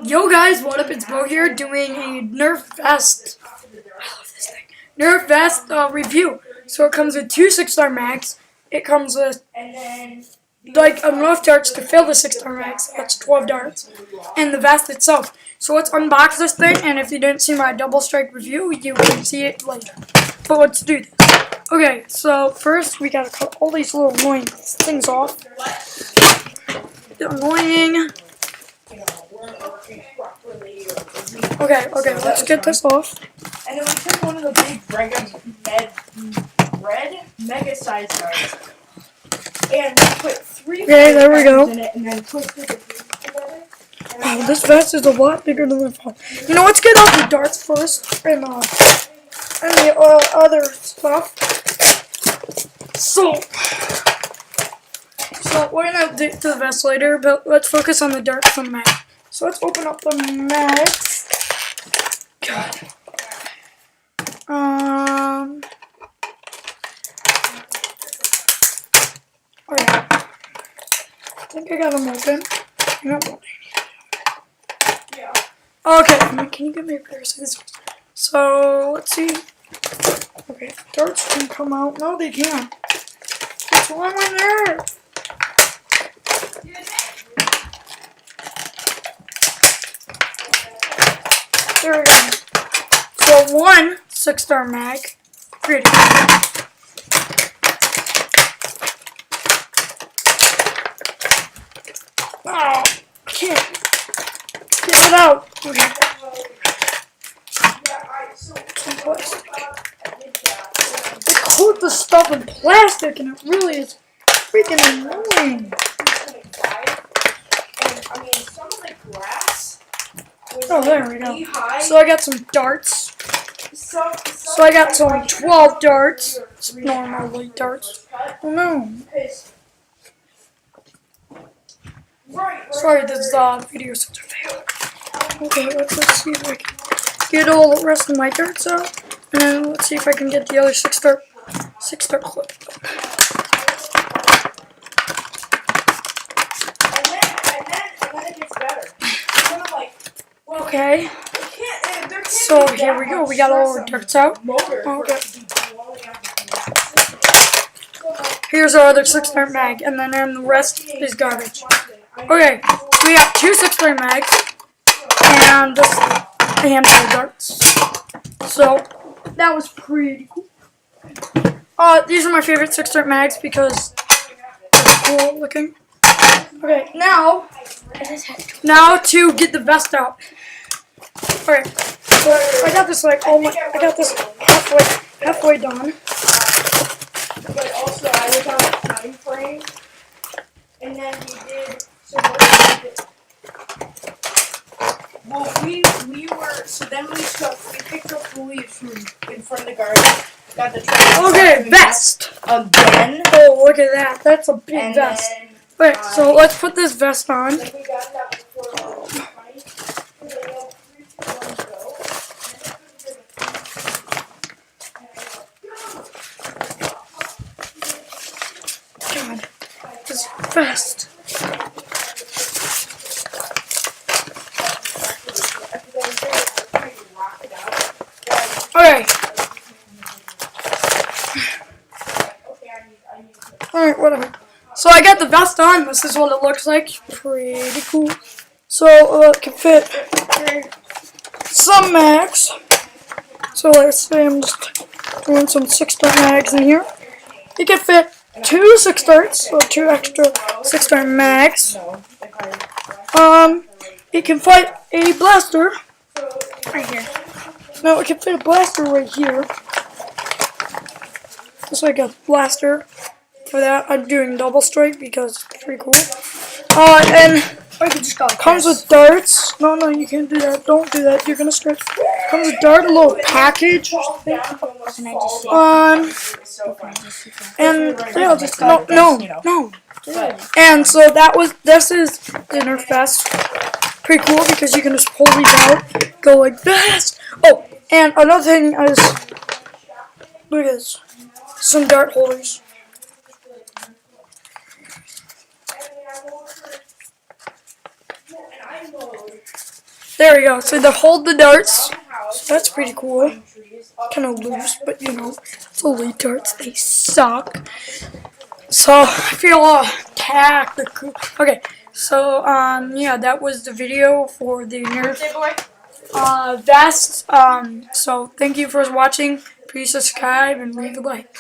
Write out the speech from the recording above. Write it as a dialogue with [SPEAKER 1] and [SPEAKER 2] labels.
[SPEAKER 1] Yo guys, what up? It's Bo here doing a Nerf vest. I love this thing. Nerf vest review. So it comes with two 6-star mags. It comes with like enough darts to fill the 6-star mags. That's 12 darts, and the vest itself. So let's unbox this thing. And if you didn't see my double strike review, you can see it later. But let's do this. Okay, so first we gotta cut all these little annoying things off. They're annoying. Okay, let's get this off.
[SPEAKER 2] And then we took one of the big red mega size darts. And we put three
[SPEAKER 1] there we go.
[SPEAKER 2] in it and then twisted it together.
[SPEAKER 1] Oh, this vest is a lot bigger than my phone. You know, let's get out the darts first and the other stuff. So we're gonna do the vest later, but let's focus on the darts on the mag. So let's open up the mags. God. Okay. I think I got them open. Okay, can you give me a pair of scissors? So let's see. Okay, darts can come out. No, they can't. What's wrong with there? There we go. So one 6-star mag. Pretty good. Oh, I can't get it out. Okay. Some plastic. They coat the stuff in plastic and it really is freaking annoying. Oh, there we go. So I got some darts. So I got some 12 darts. It's normally darts. Oh no. Sorry, this video is such a fail. Okay, let's see if I can get all the rest of my darts out. And then let's see if I can get the other 6-star clip. Okay, so here we go. We got all our darts out. Okay. Here's our other 6-star mag, and then the rest is garbage. Okay, we got two 6-star mags and just a handful of darts. So that was pretty cool. These are my favorite 6-star mags because they're cool looking. Okay, now to get the vest out. Alright, so I got this halfway done.
[SPEAKER 2] But also I was on a time frame, and then we did some we picked up the leaves from in front of the garden. Got the
[SPEAKER 1] okay, vest
[SPEAKER 2] again.
[SPEAKER 1] Oh, look at that! That's a big vest. Alright, so let's put this vest on. God, this vest. Okay. Alright, whatever. So I got the vest on. This is what it looks like. Pretty cool. So it can fit some mags. So let's say I'm just doing some 6-star mags in here. You can fit two 6-stars, so two extra 6-star mags. It can fit a blaster right here. No, it can fit a blaster right here. Just like a blaster. For that, I'm doing double strike because it's pretty cool. And comes with darts. No, you can't do that. Don't do that. You're gonna stretch. Comes with dart, a little package. And yeah, just no. And so this is the Nerf vest. Pretty cool because you can just pull these out, go like this. Oh, and another thing is, look at this, some dart holders. There we go. So they hold the darts. So that's pretty cool. Kind of loose, but you know, it's elite darts. They suck. So I feel tactical. Okay. So yeah, that was the video for the Nerf vest. So thank you for watching. Please subscribe and leave a like.